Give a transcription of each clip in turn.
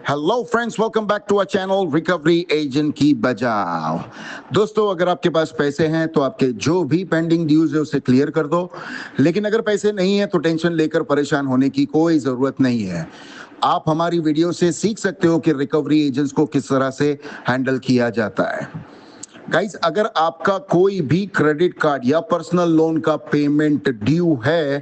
Hello friends, welcome back to our channel recovery agent की बजाओ। दोस्तों, अगर आपके पास पैसे हैं तो आपके जो भी पेंडिंग ड्यूज है उसे क्लियर कर दो। लेकिन अगर पैसे नहीं है तो टेंशन लेकर परेशान होने की कोई जरूरत नहीं है। आप हमारी वीडियो से सीख सकते हो कि रिकवरी एजेंट्स को किस तरह से हैंडल किया जाता है। गाइस, अगर आपका कोई भी क्रेडिट कार्ड या पर्सनल लोन का पेमेंट ड्यू है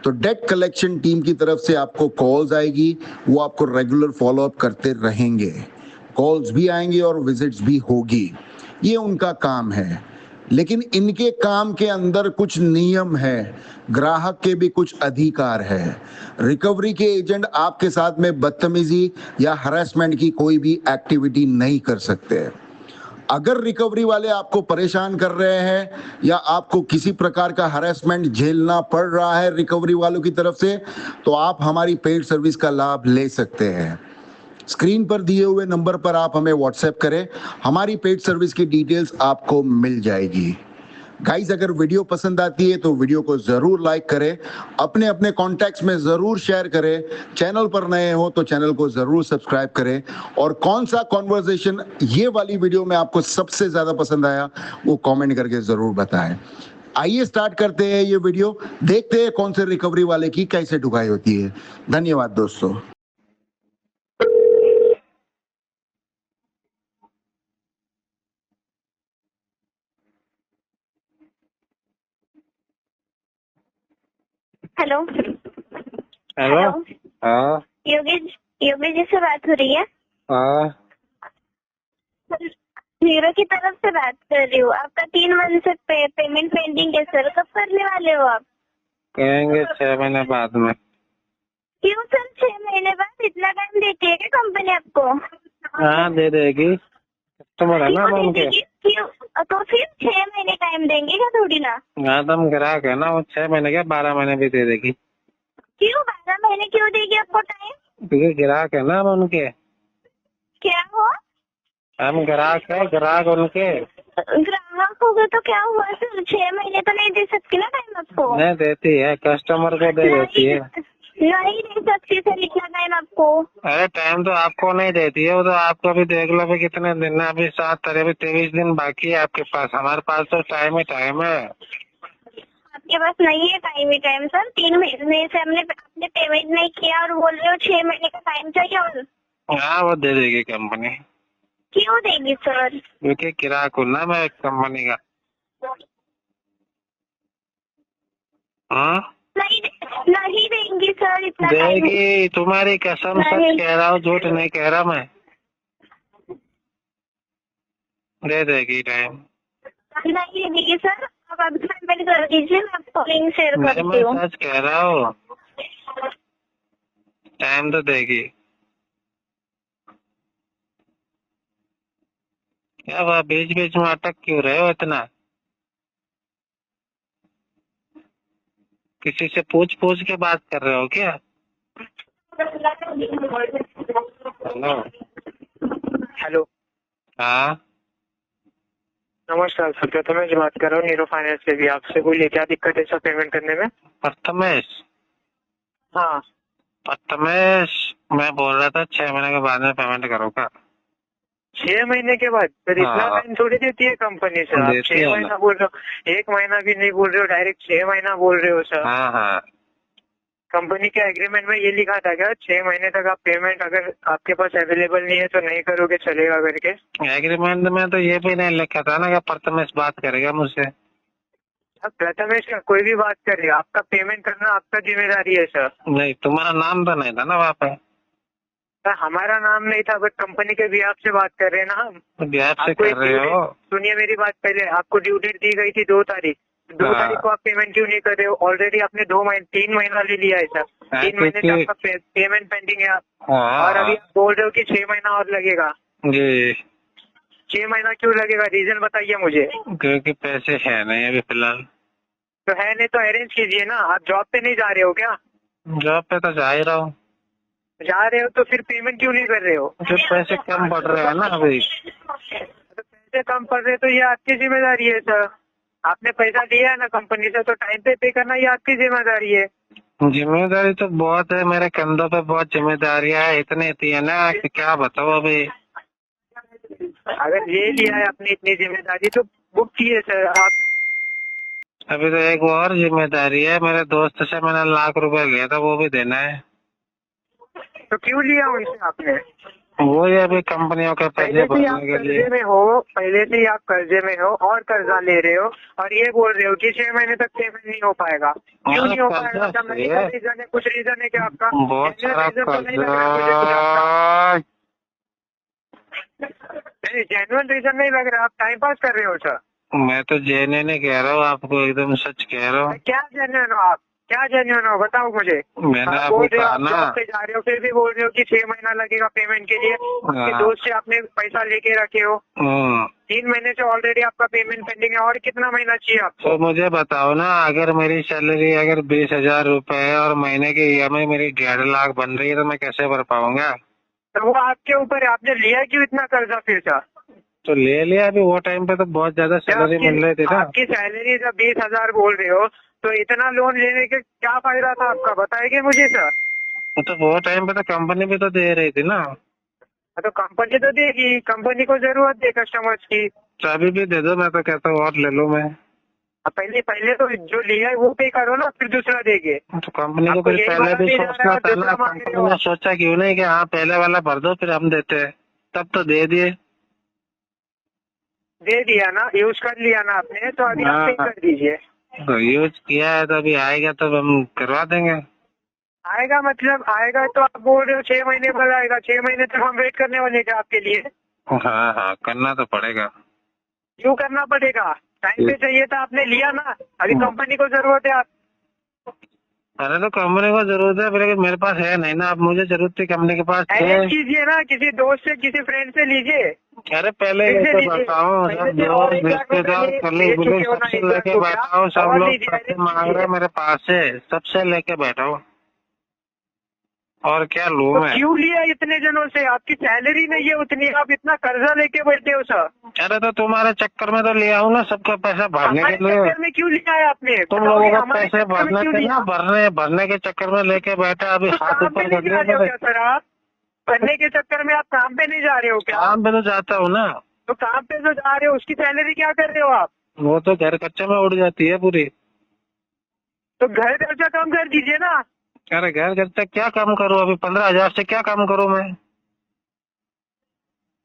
तो डेट कलेक्शन टीम की तरफ से आपको कॉल्स आएगी। वो आपको रेगुलर फॉलोअप करते रहेंगे। कॉल्स भी आएंगे और विजिट्स भी होगी। ये उनका काम है। लेकिन इनके काम के अंदर कुछ नियम है, ग्राहक के भी कुछ अधिकार है। रिकवरी के एजेंट आपके साथ में बदतमीजी या हरासमेंट की कोई भी एक्टिविटी नहीं कर सकते। अगर रिकवरी वाले आपको परेशान कर रहे हैं या आपको किसी प्रकार का हरासमेंट झेलना पड़ रहा है रिकवरी वालों की तरफ से, तो आप हमारी पेड सर्विस का लाभ ले सकते हैं। स्क्रीन पर दिए हुए नंबर पर आप हमें व्हाट्सएप करें, हमारी पेड सर्विस की डिटेल्स आपको मिल जाएगी। गाइस, अगर वीडियो पसंद आती है तो वीडियो को जरूर लाइक करें, अपने अपने कॉन्टैक्ट्स में जरूर शेयर करें। चैनल पर नए हो तो चैनल को जरूर सब्सक्राइब करें। और कौन सा कॉन्वर्सेशन ये वाली वीडियो में आपको सबसे ज्यादा पसंद आया वो कमेंट करके जरूर बताएं। आइए स्टार्ट करते हैं ये वीडियो, देखते हैं कौन से रिकवरी वाले की कैसे ढुकाई होती है। धन्यवाद दोस्तों। हेलो। हेलो। हाँ योगेश योगेश जी से बात हो रही है? हाँ हीरो की तरफ से बात कर रही हूँ। आपका 3 मंथ से पेमेंट पेंडिंग है सर, कब करने वाले हो आप? कहेंगे 6 महीने बाद में। क्यों सर 6 महीने बाद? इतना टाइम देती है क्या कंपनी आपको? हाँ दे देगी, कस्टमर है ना क्यों उनके। देगी? क्यों? तो फिर 6 महीने टाइम देंगे क्या? थोड़ी ना। हाँ तो हम ग्राहक है ना, वो 6 महीने क्या 12 महीने भी दे देगी। क्यों 12 महीने क्यों देगी आपको टाइम? क्योंकि ग्राहक है ना हम उनके। क्या हो? हम ग्राहक है, ग्राहक उनके। ग्राहक हो गए तो क्या हुआ सर? 6 महीने तो नहीं दे सकती ना टाइम आपको? नहीं देती है, कस्टमर को दे देती है। नहीं दे सकती सर इतना टाइम आपको। अरे टाइम तो आपको नहीं देती है, वो तो आपको भी देख लो भी कितने दिन है। अभी 7 तारीख, अभी 23 दिन बाकी है आपके पास। हमारे पास तो टाइम ही टाइम है। आपके पास नहीं है टाइम ही टाइम सर। 3 महीने से आपने पेमेंट नहीं किया और बोल रहे हो 6 महीने का टाइम चाहिए। और हाँ वो दे देगी कंपनी। क्यों देगी सर? क्योंकि ग्राहक हूँ ना मैं कंपनी का। हाँ नहीं नहीं देंगी सर इतना टाइम। देगी, तुम्हारी कसम सच नहीं। कह रहा हूँ, झूठ नहीं कह रहा मैं। दे देगी टाइम। नहीं देगी सर। आप अभी पेमेंट कर दीजिए, मैं आपको लिंक शेयर नहीं करती मैं हूँ। सच कह रहा हूँ, टाइम तो देगी। क्या हुआ, बीच बीच में अटक क्यों रहे हो इतना? किसी से पूछ पूछ के बात कर रहे हो क्या? हेलो। हेलो। हाँ नमस्कार सर, प्रथमेश बात कर रहा हूँ हीरो फाइनेंस से। भी आपसे कोई क्या दिक्कत है सर पेमेंट करने में? प्रथमेश। हाँ प्रथमेश, मैं बोल रहा था 6 महीने के बाद में पेमेंट करोगा। 6 महीने के बाद सर? इतना हाँ टाइम थोड़ी देती है कंपनी सर। आप देती 6 है महीना ना। बोल रहे हो, 1 महीना भी नहीं बोल रहे हो, डायरेक्ट 6 महीना बोल रहे हो सर। हाँ हाँ कंपनी के एग्रीमेंट में ये लिखा था क्या 6 महीने तक आप पेमेंट अगर आपके पास अवेलेबल नहीं है तो नहीं करोगे चलेगा करके? एग्रीमेंट में तो ये भी नहीं लिखा था ना कि प्रथमेश बात करेगा मुझसे। अब प्रथमेश का कोई भी बात करे, आपका पेमेंट करना आपका जिम्मेदारी है सर। नहीं, तुम्हारा नाम तो नहीं था ना वहाँ पे। सर हमारा नाम नहीं था, बट कंपनी के भी आपसे बात कर रहे हैं ना हम। तो गैप से आपको कर एक रहे हो। सुनिए मेरी बात पहले। आपको ड्यू डेट दी गई थी 2 तारीख। 2 हाँ। तारीख को आप पेमेंट क्यों नहीं कर रहे हो? ऑलरेडी आपने 3 महीना ले लिया है सर। 3 महीने से आपका पेमेंट पेंडिंग है। और अभी आप बोल रहे हो कि 6 महीना और लगेगा। जी 6 महीना क्यों लगेगा? रीजन बताइए मुझे। क्योंकि पैसे है नहीं अभी फिलहाल। तो है नहीं तो अरेंज कीजिए ना। आप जॉब पे नहीं जा रहे हो क्या? जॉब पे तो जा ही रहा हूँ। जा रहे हो तो फिर पेमेंट क्यों नहीं कर रहे हो? जो पैसे कम पड़ रहे हैं ना अभी। तो पैसे कम पड़ रहे तो ये आपकी जिम्मेदारी है सर। आपने पैसा दिया है ना कंपनी से, तो टाइम पे पे करना ये आपकी जिम्मेदारी है। जिम्मेदारी तो बहुत है, मेरे कंधों पे बहुत जिम्मेदारियां है, इतनी थी है ना कि क्या बताओ अभी। अगर ले लिया है अपनी इतनी जिम्मेदारी तो बुक किए सर आप। अभी तो एक और जिम्मेदारी है, मेरे दोस्त से मैंने ₹1,00,000 लिया था, वो भी देना है। तो क्यों लिया उनसे आपने? वो ही अभी कंपनियों के पैसे पहले से ही आप भरने के लिए। कर्जे में हो, पहले से ही आप कर्जे में हो और कर्जा ले रहे हो और ये बोल रहे हो कि 6 महीने तक पेमेंट नहीं हो पाएगा। क्यों नहीं हो पाएगा? कर्जा क्या से मेडिकल रीजन है? कुछ रीजन है क्या आपका? बहुत Genuine सारा reason तो नहीं लग रहा मुझे कुछ आपका। कर्जा। नहीं, जेन्युइन रीजन नहीं लग रहा, आप टाइम पास कर रहे हो सर। मैं तो जेने नहीं कह रहा हूँ, आपको एकदम सच कह रहा हूँ। क्या जेन्युइन हो आप? क्या जेन्युइन हो बताओ मुझे। मैंने आप आपको बोल रहे हो कहा आप ना। जॉब पे जा रहे हो फिर भी बोल रहे हो कि 6 महीना लगेगा पेमेंट के लिए। आपके हाँ। दोस्त से आपने पैसा लेके रखे हो। हम्म। 3 महीने से ऑलरेडी आपका पेमेंट पेंडिंग है और कितना महीना चाहिए आपको? तो मुझे बताओ ना, अगर मेरी सैलरी अगर 20,000 रुपए है और महीने की EMI मेरी 1.5 लाख बन रही है तो मैं कैसे भर पाऊंगा? तो वो आपके ऊपर है, आपने लिया क्यों इतना कर्जा फिर सर? तो ले लिया, अभी वो टाइम पे तो बहुत ज्यादा सैलरी मिल रही थी ना। आपकी सैलरी जब 20,000 बोल रहे हो तो इतना लोन लेने के क्या फायदा था आपका, बताएंगे मुझे सर? तो वो टाइम पे तो कंपनी भी तो दे रही थी ना। तो कंपनी तो देगी, कंपनी को जरूरत है कस्टमर्स की। चाबी भी दे दो, मैं तो कहता हूँ और ले लो। मैं अब पहले तो जो लिया है वो पे करो ना, फिर दूसरा देंगे। तो कंपनी को आपको फिर यही पहले बात भी नहीं जा सोचना रहा है, था ना। दूसरा मांग रहे कंपनी हो ने आप। सोचा क्यों नहीं कि हाँ पहले वाला भर दो फिर हम देते हैं, तब तो दे दिए। दे दिया ना, यूज कर लिया ना आपने, तो अभी आप पे हाँ। कर दीजिए। तो यूज किया है तो अभी आएगा तो हम करवा देंगे। आएगा मतलब आएगा तो आप बोल रहे हो 6 महीने बाद आएगा। 6 महीने तक हम वेट करने वाले थे आपके लिए। हाँ हाँ, करना तो पड़ेगा। क्यों करना पड़ेगा? टाइम पे चाहिए था, आपने लिया ना। अभी कंपनी को जरूरत है आप। अरे तो कंपनी को जरूरत है, लेकिन मेरे पास है नहीं ना। अब मुझे जरूरत थी, कंपनी के पास है। अरेंज कीजिए ना, किसी दोस्त से किसी फ्रेंड से लीजिए। अरे पहले फिर से लेके लीजिए। बताओ, पहले सब से और दोस्त 1 लाख रुपए रिश्तेदार ले कलीग चुके विलीग हो ना, सबसे 1 लाख लेके रुपया बैठाओ। सब और लोग लीजिए, पैसे arrange मांग रहे कीजिए। हैं मेरे पास से, सबसे लेके बैठाओ। और क्या लूँ तो मैं? क्यों लिया इतने जनों से? आपकी सैलरी नहीं है उतनी, आप इतना कर्जा लेके बैठे हो सर। अरे तो तुम्हारे चक्कर में तो लिया हूँ ना, सबका पैसा भरने हमारे के लिए। चक्कर में क्यों लिया है आपने? तुम बताओगे, लोगों का हमारे पैसे चक्कर में भरने क्यों थे लिया? ना, भरने के चक्कर में लेके बैठा। अभी तो हाथ काम पे ऊपर नहीं कर जा दिया रहे हो मेरे। क्या सर आप? पढ़ने के चक्कर में आप काम पे नहीं जा रहे हो क्या? काम पे तो जाता हूँ ना। तो काम पे जो जा रहे हो उसकी सैलरी क्या कर रहे हो आप? वो तो घर खर्चे में उड़ जाती है पूरी। तो घर खर्चा कम कर दीजिए ना। अरे घर खर्चा क्या काम करूँ? अभी 15,000 से क्या काम करूँ मैं?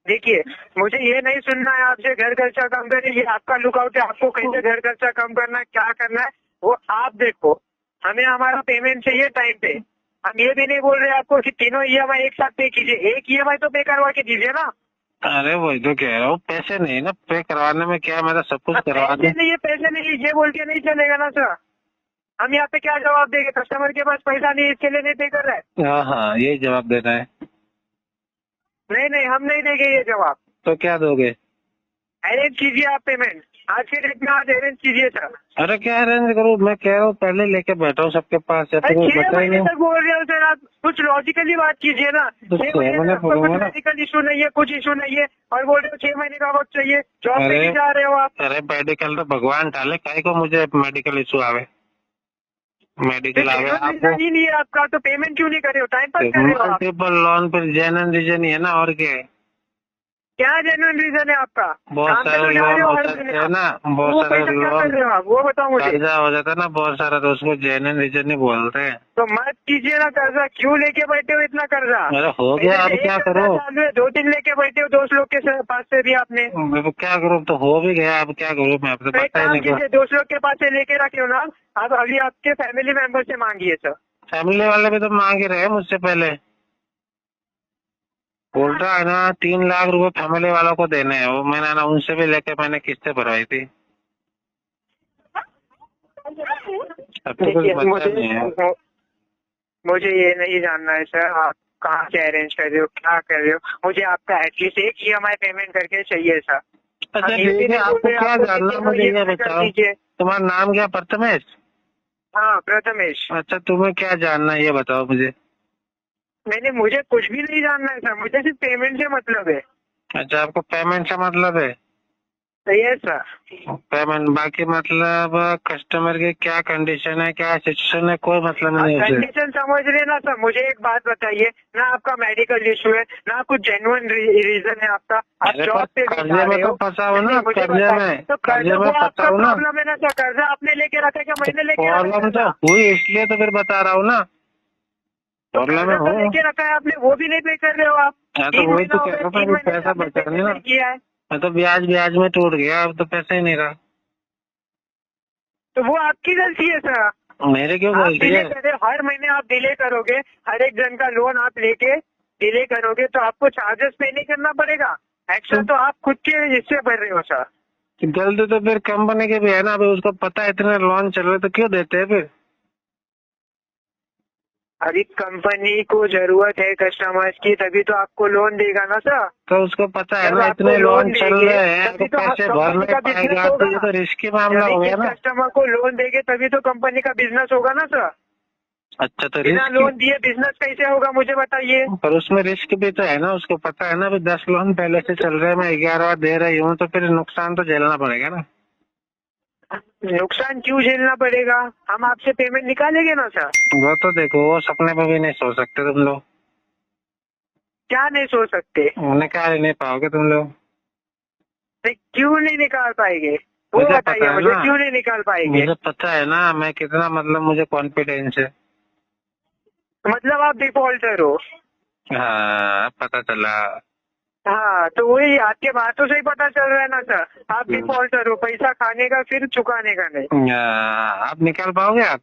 देखिए, मुझे ये नहीं सुनना है आपसे घर खर्चा कम करें, ये आपका लुकआउट है। आपको कैसे घर खर्चा कम करना है, क्या करना है वो आप देखो। हमें हमारा पेमेंट चाहिए टाइम पे। हम ये भी नहीं बोल रहे आपको कि तीनों EMI एक साथ पे कीजिए, एक EMI तो पे करवा के दीजिए ना। अरे वही तो कह रहा हूँ, पैसे नहीं ना पे करवाने में, क्या मैं तो सब कुछ करवा पैसे दूँ। नहीं है, पैसे नहीं है, ये बोल के नहीं चलेगा ना सर। हम यहाँ पे क्या जवाब देंगे? कस्टमर के पास पैसा नहीं है इसके लिए नहीं पे कर रहा है। हाँ हाँ, यही जवाब देना है। नहीं, हम नहीं देंगे ये जवाब। तो क्या दोगे? अरेंज कीजिए आप पेमेंट, आज के डेट में आज अरेंज कीजिए सर। अरे क्या अरेंज करूँ? मैं कह रहा हूँ पहले लेके बैठा हूँ सबके पास से, अरे तो 6 बता ही महीने नहीं। तक बोल रहे हो सर आप, कुछ लॉजिकली बात कीजिए ना। तो 6 6 महीने महीने तक आपको कुछ बोलूंगा ना। मेडिकल इशू नहीं है, कुछ इशू नहीं है और बोल रहे हो 6 महीने का वक्त चाहिए। जॉब पे अरे नहीं जा रहे हो आप। अरे मेडिकल तो भगवान टाले, काहे को मुझे मेडिकल इशू आवे? मेडिकल आवे आपको। ही नहीं है आपका, तो पेमेंट क्यों नहीं कर रहे हो? टाइम पास कर रहे हो आप। मल्टीपल लोन फिर जेन्युइन रीजन ही है ना, और क्या है? क्या जेन्युइन रीजन है आपका? बहुत काम पे सारे तो जा लोन रहे हो हो हर सकते महीने हैं आप। ना, वो बहुत सारे पैसा क्या कर लोन रहे हो आप, वो बताओ मुझे। कर्जा हो जाता है ना बहुत सारा, तो उसको जेन्युइन रीजन नहीं बोलते हैं। तो मत कीजिए ना कर्जा, क्यों लेके बैठे हो इतना कर्जा? अरे हो गया, अब क्या करो? 2-3 लेके बैठे हो दोस्त लोग के पास से भी आपने। अब क्या करूँ? तो हो भी गया, अब क्या करूँ मैं? अब तो तो एक पता ही काम नहीं। कीजिए, दोस्त लोग के पास से लेके रखे हो ना, आप अभी आपके फैमिली मेंबर से मांगिए सर। फैमिली वाले भी तो मांग ही रहे हैं मुझसे पहले। बोल रहा है ना 3 लाख रुपए फैमिली वालों को देने हैं, वो मैंने ना उनसे भी लेके मैंने किस्तें भरवाई थी। अब तो कुछ देखिए, बचा नहीं है। मुझे ये नहीं जानना है सर आप कहाँ से अरेंज कर रहे हो, क्या कर रहे हो। मुझे आपका एटलीस्ट एक EMI पेमेंट करके चाहिए सर। अच्छा हम ये भी ठीक है, नहीं बोल आपको रहे क्या आपको जानना कि है मुझे ये EMI कर बताओ। दीजिए। तुम्हारा नाम क्या? प्रथमेश? हाँ, प्रथमेश। अच्छा, तुम्हें क्या जानना है ये बताओ मुझे। मुझे कुछ भी नहीं जानना है सर, मुझे सिर्फ पेमेंट से मतलब है। अच्छा, आपको पेमेंट से मतलब है? सही है सर। पेमेंट बाकी मतलब कस्टमर की क्या कंडीशन है, क्या सिचुएशन है, कोई मतलब नहीं है उसे। कंडीशन समझ रहे ना सर। मुझे एक बात बताइए, ना आपका मेडिकल इशू है, ना कुछ जेन्युइन रीजन है आपका, आप अरे जॉब पे भी कर्जे जा में रहे तो हो। फंसा हो ना, नहीं, मुझे कर्जे बताइए, में, तो कर्जे कर्जा में वो फंसा आपका हो ना। प्रॉब्लम है ना सर। कर्जा आपने लेके रखा है क्या मैंने लेके रखा है प्रॉब्लम तो कर्जा? हुई इसलिए तो फिर बता रहा हूँ ना, तो प्रॉब्लम कर्जा है तो हो। लेके रखा है आपने, वो भी नहीं पे कर रहे हो आप। हाँ तो 3 वही महीना तो हो कह गया, रहा था 3 कि महीने से पैसा आपने बचा पेमेंट नहीं ना। नहीं किया है। मैं तो ब्याज ब्याज में टूट गया, अब तो पैसा ही नहीं रहा। तो वो आपकी गलती है सर। मेरे क्यों आप गलती डिले है? कर रहे हो, हर महीने आप डिले करोगे, हर एक जन का लोन आप लेके डिले करोगे तो आपको चार्जेस पे नहीं करना पड़ेगा। एक्स्ट्रा तो आप खुद के हिस्से भर रहे हो सर। गलती तो फिर कंपनी की भी है ना, अभी उसको पता है इतने लोन चल रहे तो क्यों देते हैं फिर? अभी कंपनी को जरूरत है कस्टमर्स की, तभी तो आपको लोन देगा ना सर। तो उसको पता है जब ना आपको इतने लोन चल देंगे, रहे हैं तो तभी तो पैसे भर कंपनी नहीं का बिजनेस पाएगा, तो ये होगा। तो रिस्की मामला हो जब गया किस ना। कस्टमर को लोन देंगे तभी तो कंपनी का बिजनेस होगा ना सर। अच्छा तो बिना रिस्क, लोन दिए बिजनेस कैसे होगा मुझे बताइए। पर उसमें रिस्क भी तो है ना, उसको पता है ना भी 10 लोन पहले से चल रहे हैं, मैं 11 दे रही हूँ, तो फिर नुकसान तो झेलना पड़ेगा ना। नुकसान क्यों झेलना पड़ेगा? हम आपसे पेमेंट निकालेंगे ना सर। वो तो देखो, वो सपने में भी नहीं सोच सकते तुम लोग, क्या नहीं सोच सकते? निकाल नहीं पाओगे तुम लोग। नहीं, क्यों नहीं निकाल पाएंगे वो मुझे पता बताइए है मुझे, ना, क्यों नहीं निकाल पाएंगे? मुझे पता है ना मैं कितना, मतलब मुझे कॉन्फिडेंस है। मतलब आप डिफॉल्टर हो? हाँ पता चला। हाँ, तो वही आपके बातों से ही पता चल रहा है ना सर। आप डिफॉल्टर हो, पैसा खाने का फिर चुकाने का नहीं। आप निकाल पाओगे आप?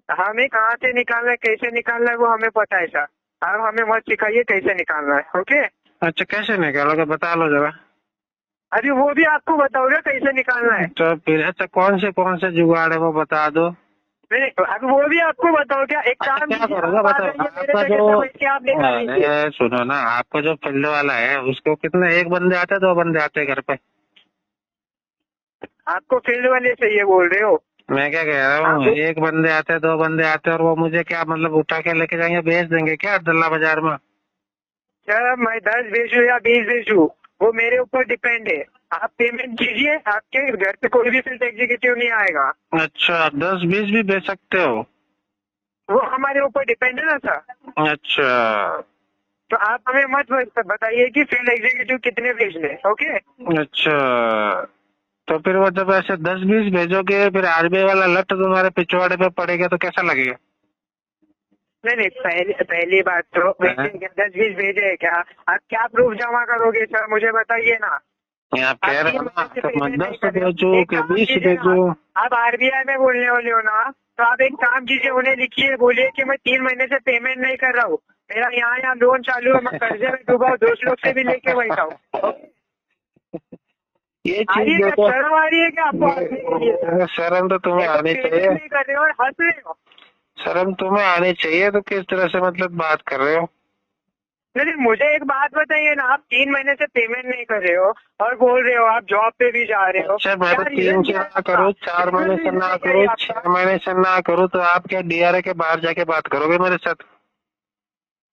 हमें कहाँ से निकालना है, कैसे निकालना है वो हमें पता है सर। आप हमें मत सिखाइए कैसे निकालना है, ओके? अच्छा कैसे निकालोगे बता लो जरा। अभी वो भी आपको बताओगे कैसे निकालना है। तो फिर अच्छा कौन से जुगाड़ है वो बता दो। नहीं, अभी वो भी आपको बताओ क्या? एक अच्छा काम क्या कीजिए, करोगे आप आ बताओ, जाइए मेरे आपका जगह जो, पे बैठ के आप निकाल लीजिए। अरे सुनो ना, आपका जो फील्ड वाला है उसको कितने, एक बंदे आते हैं, 2 बंदे आते हैं घर पे? आपको फील्ड वाले चाहिए बोल रहे हो? मैं क्या कह रहा हूँ, एक बंदे आते हैं, 2 बंदे आते हैं, और वो मुझे क्या मतलब उठा के लेके जाएंगे, बेच देंगे क्या अब्दुल्ला बाजार में? सर मैं 10 भेजू या 20 भेजू वो मेरे ऊपर डिपेंड है। आप पेमेंट कीजिए, आपके घर पे कोई भी फील्ड एग्जीक्यूटिव नहीं आएगा। अच्छा 10-20 भी बेच सकते हो? वो हमारे ऊपर डिपेंड है ना सर। अच्छा तो आप हमें मत बताइए कि फील्ड एग्जीक्यूटिव कितने भेजने, ओके? अच्छा, तो फिर वो जब ऐसे 10-20 भेजोगे, फिर आरबीआई वाला लट तुम्हारे पिछवाड़े पे पड़ेगा तो कैसा लगेगा? नहीं, पहली बात तो वैसे 10-20 भेजे है क्या? आप क्या प्रूफ जमा करोगे सर मुझे बताइए ना। आप कह रहे हो ना आप तो मैं 10 एक भेजू कि काम 20 कीजिए ना, भेजू? आप आरबीआई में बोलने वाले हो ना, तो आप एक काम कीजिए, उन्हें लिखिए, बोलिए कि मैं 3 महीने से पेमेंट नहीं कर रहा हूँ, मेरा यहाँ लोन चालू है, मैं कर्जे में डूबा हूँ, दोस्त लोग से भी लेके बैठा हूँ। ये आ रही चीज है क्या? देखो, शर्म आ रही है क्या आपको हंसने के लिए? शर्म तो तुम्हें आनी पेमेंट चाहिए, नहीं कर रहे हो और हंस रहे हो। शर्म तुम्हें आनी चाहिए, तो किस तरह से मतलब बात कर रहे हो? नहीं, मुझे एक बात बताइए ना, आप 3 महीने से पेमेंट नहीं कर रहे हो और बोल रहे हो आप जॉब पे भी जा रहे हो। अच्छा मैं तो क्या 3 reason से क्या है ना करूँ, आपका? 4 महीने से ना क्या है करूँ, आपका? 6 महीने से ना करूँ, तो आप क्या डीआरए के बाहर जाके बात करोगे मेरे साथ?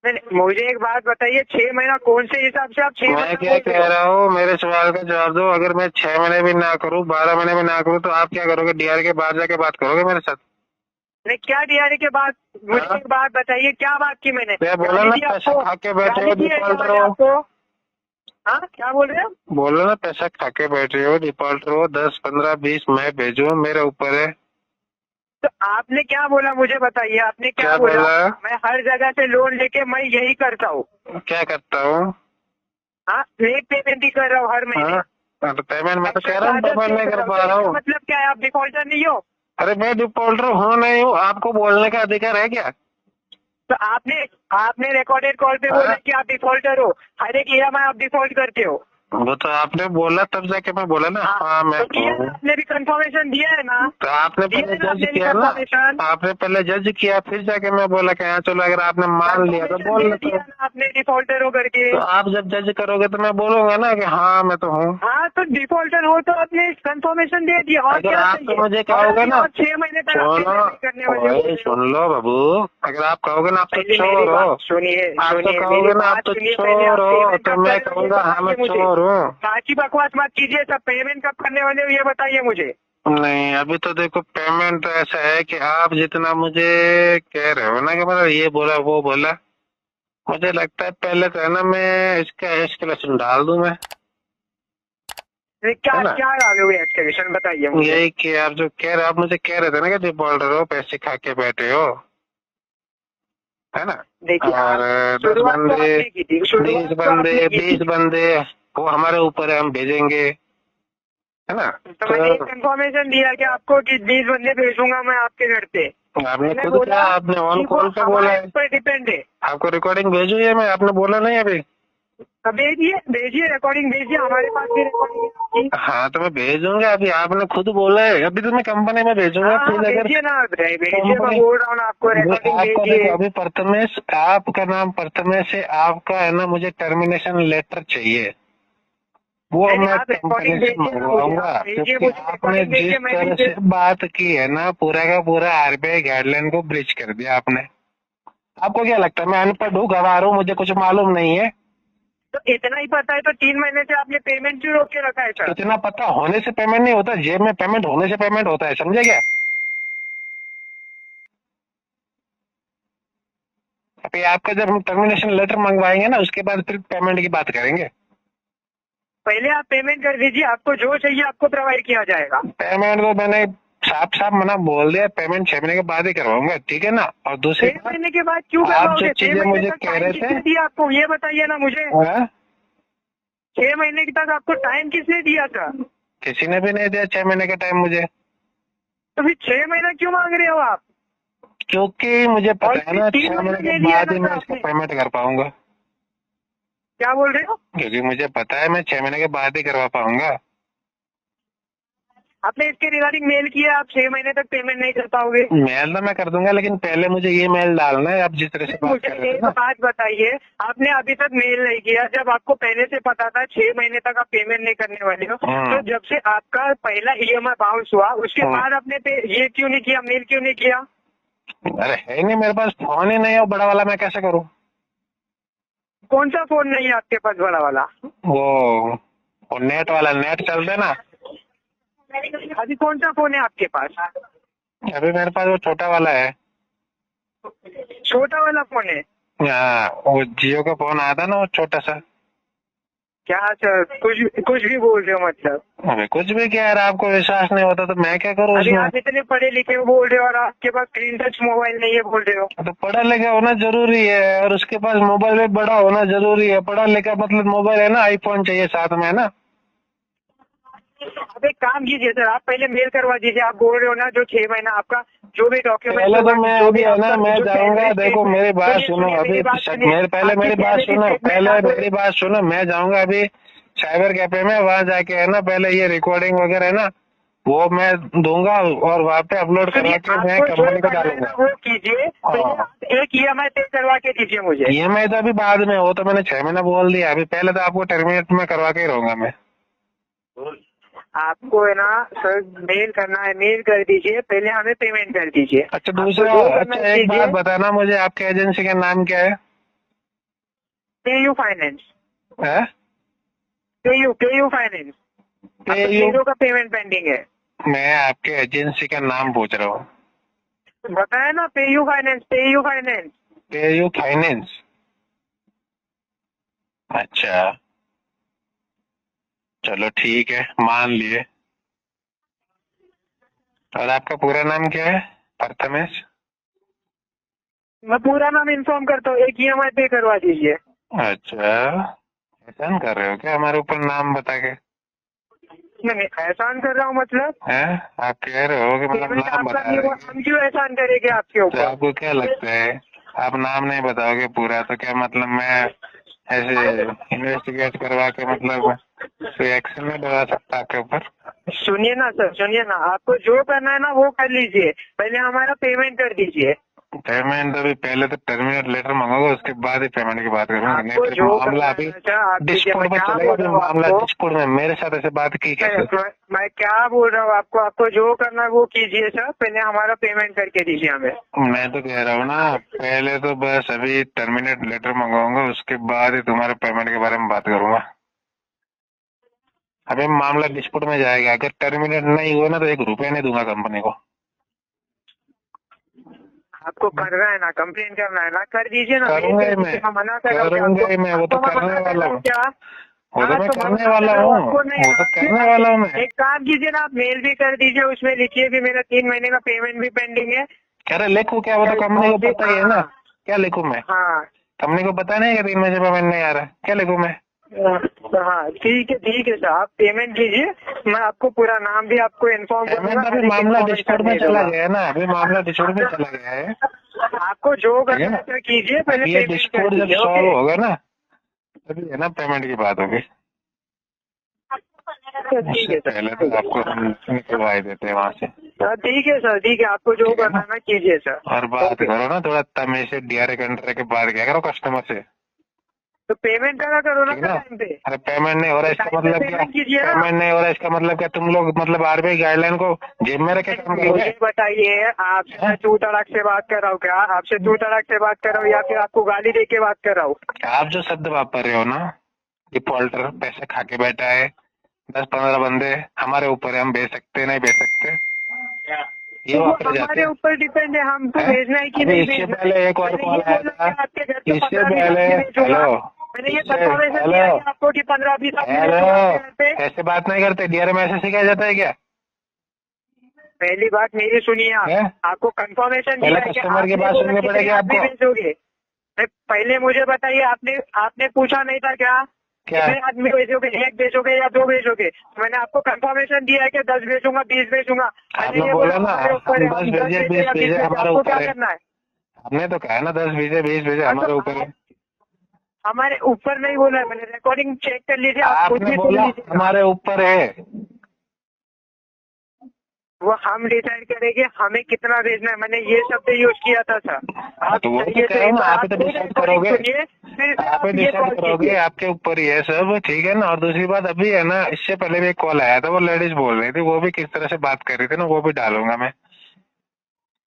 नहीं, मुझे एक बात बताइए, 6 महीना कौन से हिसाब से आप 6 मैं महीना क्या बोल रहे कह हो? रहा हूँ, मेरे सवाल का जवाब दो। अगर मैं 6 महीने भी ना करूँ, 12 महीने भी ना करूँ, तो आप क्या करोगे? डीआरए के बाहर जाके बात करोगे मेरे साथ? नहीं, क्या डीआरए के बाद? मुझे हाँ? एक बात बताइए, क्या बात की मैंने? मैं बोला गाली ना दी पैसा आपको? खा के बैठे हो, गाली दी है क्या डिफॉल्टर मैंने हो। आपको? हाँ, क्या बोल रहे हो? बोलो ना पैसा खा के बैठ रहे हो, डिफॉल्टर हो, 10, 15, 20 मैं भेजू, मेरे ऊपर है। तो आपने क्या बोला मुझे बताइए, आपने क्या क्या बोला? बोला? मैं हर जगह से लोन लेके मैं यही करता हूँ। क्या करता हूँ? हाँ, लेट पेमेंट ही कर रहा हूँ हर महीने। हाँ, तो पेमेंट मैं तो कह रहा हूँ पेमेंट नहीं कर पा रहा हूँ। मतलब क्या है, आप डिफॉल्टर नहीं हो? अरे मैं डिफॉल्टर हूँ नहीं हूँ, आपको बोलने का अधिकार है क्या? तो आपने रिकॉर्डेड कॉल पे बोला कि आप डिफॉल्टर हो, हर एक ईएमआई आप डिफॉल्ट करते हो। वो तो आपने बोला तब जाके मैं बोला ना। हाँ मैं तो किया ना, आपने भी कंफर्मेशन दिया है ना। तो आपने पहले जज किया ना, आपने पहले जज किया, फिर जाके मैं बोला कि हाँ चलो, अगर आपने मान लिया तो बोल लेते हो। आपने डिफॉल्टर हो करके। तो आप जब जज करोगे तो मैं बोलूंगा ना कि हाँ मैं तो हूँ। हाँ, तो डिफॉल्टर हो तो आपने कंफर्मेशन दे दिया, और अगर क्या आप चाहिए? तो मुझे कहोगे ना, 6 महीने तक आप payment नहीं करने वाले हो। सुनो, सुन लो बाबू, अगर आप कहोगे ना आप तो पहले मेरी चोर हो, बात सुनिए, आप तो सुनिए, कहोगे मेरी ना आप बात तो सुनिए, पहले चोर आप हो, payment तो कब मैं करोगे कहूँगा हाँ मैं बताइए मुझे। चोर करूँ? बाकी बकवास मत कीजिए, सब पेमेंट कब करने वाले हो ये बताइए मुझे। नहीं, अभी तो देखो पेमेंट ऐसा है कि आप जितना मुझे कह रहे हो ना कि मतलब ये बोला वो बोला, मुझे लगता है पहले तो है ना मैं इसका एस्केलेशन डाल दूं मैं, क्या है ना? क्या डालोगे एस्केलेशन बताइए मुझे। यही कि आप जो कह रहे, आप मुझे कह रहे थे ना कि डिफॉल्टर हो, पैसे खा के बैठे हो, है ना? देखिए और 10 शुरुआत तो बंदे, आपने की थी, शुरुआत 20 तो बंदे, आपने की 20 थी। बंदे वो हमारे ऊपर है, हम भेजेंगे, है ना? तो मैंने एक तो इन्फॉर्मेशन दिया कि आपको कि 20 बंदे भेजूंगा मैं आपके घर पे। आपने मैंने खुद बोला कहा, आपने ऑन कि वो कॉल पे बोला हमारे है, ऊपर डिपेंड है। आपको रिकॉर्डिंग भेजू है मैं, आपने बोला नहीं अभी? तो भेजिए भेजिए रिकॉर्डिंग भेजिए, हमारे पास भी रिकॉर्डिंग है आपकी। हाँ तो मैं भेजूंगा, अभी आपने खुद बोला है, अभी तो मैं कंपनी में भेजूंगा। हाँ फिर अगर भेजिए ना, भेजिए, मैं कंपनी, बोल रहा हूँ ना आपको रिकॉर्डिंग आपका भेजिए। देखो अभी प्रथमेश, आपका नाम प्रथमेश है, आपका है ना, मुझे टर्मिनेशन लेटर चाहिए, वो नहीं, मैं आप कंपनी रिकॉर्डिंग से भेजिए ना मुझे, मंगवाऊंगा, आप भेजिए क्योंकि मुझे आपने रिकॉर्डिंग जिस भेजिए, मैं भी तरह से बात की है ना, पूरा का पूरा आरबीआई गाइडलाइन को ब्रीच कर दिया आपने। आपको क्या लगता है मैं अनपढ़ हूँ, गवार हूँ, मुझे कुछ मालूम नहीं है? तो इतना ही पता है तो 3 महीने से आपने पेमेंट क्यों रोक के रखा है सर। इतना पता होने से पेमेंट नहीं होता, जेब में पेमेंट होने से पेमेंट होता है, समझे क्या? अभी आपका जब हम टर्मिनेशन लेटर मंगवाएंगे ना, उसके बाद फिर पेमेंट की बात करेंगे। पहले आप पेमेंट कर दीजिए, आपको जो चाहिए आपको प्रोवाइड किया जाएगा। पेमेंट तो मैंने साफ साफ मना बोल दिया, पेमेंट 6 महीने के बाद ही करवाऊंगा, ठीक है ना? और दूसरी 6 महीने के बाद क्यों आप जो करवाओगे, 6 चीजें महीने मुझे तक कह टाइम रहे थे, किसने दिया आपको ये बताइए ना मुझे। 6 महीने तक आपको टाइम किसने दिया था। किसी ने भी नहीं दिया 6 महीने का टाइम मुझे, तो फिर 6 महीना क्यों मांग रहे हो आप। क्योंकि मुझे पता है ना 3 6 महीने महीने ले के लिया बाद था ही सर मैं इसका आपने। पेमेंट कर पाऊंगा, क्या बोल रहे हो। क्योंकि मुझे पता है मैं 6 महीने के बाद ही करवा पाऊंगा। आपने इसके रिगार्डिंग मेल किया, आप 6 महीने तक पेमेंट नहीं कर पाओगे। मेल तो मैं कर दूंगा, लेकिन पहले मुझे ये मेल डालना है, आप जिस तरह से बात मुझे कर रहे थे एक ना। बात बताइए, आपने अभी तक मेल नहीं किया, जब आपको पहले से पता था 6 महीने तक आप पेमेंट नहीं करने वाले हो, तो जब से आपका पहला ईएमआई बाउंस हुआ उसके बाद आपने ये क्यों नहीं किया, मेल क्यों नहीं किया। अरे है नहीं मेरे पास, फोन ही नहीं है बड़ा वाला, मैं कैसे करूँ? कौन सा फोन नहीं है आपके पास बड़ा वाला। वो नेट वाला, नेट चल दे ना। अभी कौन सा फोन है आपके पास। अभी मेरे पास वो छोटा वाला है। छोटा वाला फोन है। हाँ, वो जियो का फोन आया था ना, वो छोटा सा। क्या सर, कुछ भी बोल रहे हो मतलब। अबे कुछ भी क्या यार, आपको विश्वास नहीं होता तो मैं क्या करूँ अभी उसमें? आप इतने पढ़े लिखे हो बोल रहे हो और आपके पास स्क्रीन टच मोबाइल नहीं है बोल रहे हो। तो पढ़ा लिखा होना जरूरी है, और उसके पास मोबाइल भी बड़ा होना जरूरी है। पढ़ा लिखा मतलब मोबाइल है ना, आईफोन चाहिए साथ में, है ना? अब एक काम कीजिए सर, आप पहले मेल करवा दीजिए, आप बोल रहे हो ना जो 6 महीना आपका जो भी डॉक्यूमेंट। पहले तो मैं अभी है ना, मैं जाऊंगा, देखो मेरी बात सुनो अभी, पहले मेरी बात सुनो, पहले मेरी बात सुनो, मैं जाऊंगा अभी साइबर कैफे में, वहाँ जाके है ना पहले ये रिकॉर्डिंग वगैरह है ना वो मैं दूंगा, और वहाँ पे अपलोड करवा के मैं कंपनी को डालूंगा। वो कीजिए, पहले एक ईएमआई पे करवा के दीजिए मुझे। ईएमआई तो अभी बाद में, वो तो मैंने 6 महीना बोल दिया, अभी पहले तो आपको टर्मिनेट में करवा के ही रहूंगा मैं। आपको है ना सर मेल करना है, मेल कर दीजिए, पहले हमें पेमेंट कर दीजिए। अच्छा दूसरा, अच्छा एक बात बताना मुझे, आपके एजेंसी का नाम क्या है? PayU finance. है? PayU finance. पेयू का पेमेंट पेंडिंग है। मैं आपके एजेंसी का नाम पूछ रहा हूँ। बताया ना, PayU finance, PayU finance. PayU finance, अच्छा चलो ठीक है, मान लिए। और आपका पूरा नाम क्या है? प्रथमेश। मैं पूरा नाम इन्फॉर्म करता हूँ, एक ईएमआई पे करवा दीजिए। अच्छा, एहसान कर रहे हो क्या हमारे ऊपर नाम बता के? नहीं, एहसान कर रहा हूँ मतलब है? आप कह रहे हो कि मतलब पेमेंट नाम आपका बता नहीं रहे हुआ, हैं। हम क्यों एहसान करेंगे आपके तो ऊपर। आपको क्या लगता है, आप नाम नहीं बताओगे पूरा तो क्या मतलब मैं ऐसे इन्वेस्टिगेट करवा के मतलब कोई एक्शन नहीं डरा सकता आपके ऊपर? सुनिए ना सर, सुनिए ना, आपको जो करना है ना वो कर लीजिए, पहले हमारा पेमेंट कर दीजिए। पेमेंट अभी पहले तो टर्मिनेट लेटर मंगोगे, उसके बाद ही पेमेंट की बात करूंगा। नहीं आपको फिर जो मामला अभी डिस्प्यूट में चलेगा, फिर मामला डिस्प्यूट में मेरे साथ ऐसे बात की कैसे? मैं क्या बोल रहा हूँ आपको जो करना है वो कीजिए सर, पहले हमारा पेमेंट करके दीजिए हमें। मैं तो कह रहा हूँ ना, पहले तो बस अभी टर्मिनेट लेटर मंगवाऊंगा, उसके बाद ही तुम्हारे पेमेंट के बारे में बात करूंगा। अभी मामला डिस्प्यूट में जाएगा, अगर टर्मिनेट नहीं हुआ ना तो 1 रुपया नहीं दूंगा कंपनी को। आपको करना है ना, कंप्लेन करना है ना, कर दीजिए ना। करूंगा ही मैं, मना कर रहा हूँ करूंगा ही मैं, वो तो आपको मैं करने मना कर वाला रहा हूँ हूँ, क्या? वो तो हाँ, मैं तो करने मना वाला कर रहा हूँ, हूँ, आपको नहीं वो तो आना। करने वाला हूँ मैं। एक काम कीजिए ना, आप मेल भी कर दीजिए, उसमें लिखिए कि मेरा 3 महीने का पेमेंट भी पेंडिंग है। अरे लिखूं क्या, वो तो कंपनी को पता ही है ना। क्या लिखूं मैं? हाँ कंपनी को पता नहीं है कि 3 महीने से पेमेंट नहीं आ रहा है, क्या लिखूं मैं? हाँ ठीक है सर, आप पेमेंट कीजिए, मैं आपको पूरा नाम भी आपको इन्फॉर्म पेमेंट अभी मामला डिस्प्यूट में चला गया है ना, अभी मामला डिस्प्यूट में चला गया है। आपको जो करना है सर कीजिए, पहले ये पेमेंट कर डिस्प्यूट जब दीजिए, सॉल्व ओके? होगा ना तभी है ना पेमेंट की बात होगी। ठीक है उससे पहले सर, तो आपको हम निकलवा ही देते हैं वहाँ से। ठीक है सर, ठीक है, आपको जो ठीक है करना ना? है ना कीजिए सर। और बात ओके। करो ना थोड़ा तमीज से, डीआरए कंट्री के बात क्या करो कस्टमर से, तो पेमेंट करो ना ठीक है ना? टाइम पे। अरे पेमेंट नहीं हो रहा इसका टाइम पे मतलब क्या? पेमेंट कीजिए ना। पेमेंट नहीं हो रहा इसका मतलब क्या? तुम लोग मतलब आरबीआई गाइडलाइन को जेब में रखे काम करोगे? मुझे बताइए, आपसे मैं तू तड़ाक से बात कर रहा हूँ क्या? आपसे तू तड़ाक से बात कर रहा हूँ या फिर आपको गाली दे के बात कर रहा हूँ? आप जो शब्द वापर रहे हो ना, डिफॉल्टर पैसे खा के बैठा है, 10-15 बंदे हमारे ऊपर है, हम भेज सकते नहीं भेज सकते, ये तो वो वापरे जाते हमारे हैं। ऊपर डिपेंड है, हमको हैं? भेजना है कि अभी नहीं इससे भेजना। पहले एक और मैंने कॉल ये आया बोला था, कि आपके घर पे इससे 15-20 पहले, आदमी भेजूंगा। हेलो, मैंने ये इससे कंफर्मेशन दिया हेलो कि आपको कि 15-20 आदमी हेलो, भेजूंगा आपके घर पे। ऐसे बात नहीं करते, डीआरए में ऐसे सिखाया जाता है क्या? पहली बात मेरी सुनिए आप, हैं? आपको कंफर्मेशन पहले दिया है कि कस्टमर की आपने बात बोला सुननी कितने पड़ेगी आदमी आपको। भेजोगे। पहले मुझे बताइए, आपने पूछा नहीं था क्या? क्या? कितने आदमी भेजोगे, 1 भेजोगे या 2 भेजोगे? मैंने आपको कंफर्मेशन दिया है कि 10 भेजूंगा, 20 भेजूंगा। मैंने आपने ये बोला ना हमारे ऊपर है, हम 10 हम 10 भेजे, भेजे 20 या 20 भेजे, भेजे, हमारे आपको क्या ऊपर है। करना है? हमने तो कहा ना 10 भेजे 20 भेजे, हमारे ऊपर है। हमारे ऊपर नहीं बोला है, मैंने रिकॉर्डिंग चेक कर लीजिए, आप खुद आपने भी सुन बोला लीजिएगा। हमारे ऊपर है। वो हम डिसाइड करेंगे हमें कितना भेजना है, मैंने ये शब्द यूज किया था सर। आप तो वो तो चाहिए कह रहा हूँ ना, एक बार आप ही तो खुद डिसाइड recording करोगे, सुनिए, फिर से आप ही ये डिसाइड कॉल करोगे, कीजिए। आपके ऊपर ही है सब, ठीक है ना? और दूसरी बात अभी है ना, इससे पहले भी एक कॉल आया था, वो लेडीज बोल रही थी, वो भी किस तरह से बात कर रही थी ना, वो भी डालूंगा मैं।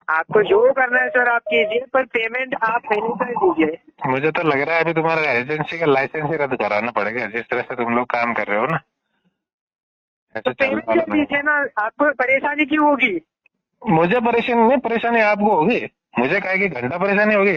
आपको जो करना है सर आप कीजिए, पर पेमेंट आप पहले कर दीजिए। मुझे तो लग रहा है अभी तुम्हारा एजेंसी का लाइसेंस ही रद्द कराना पड़ेगा, जिस तरह से तुम लोग काम कर रहे हो ना, तो ऐसे चलने पेमेंट वाला कर नहीं दीजिए ना, आपको परेशानी क्यों होगी? है। मुझे परेशानी नहीं, परेशानी आपको होगी, मुझे काहे की घंटा परेशानी होगी।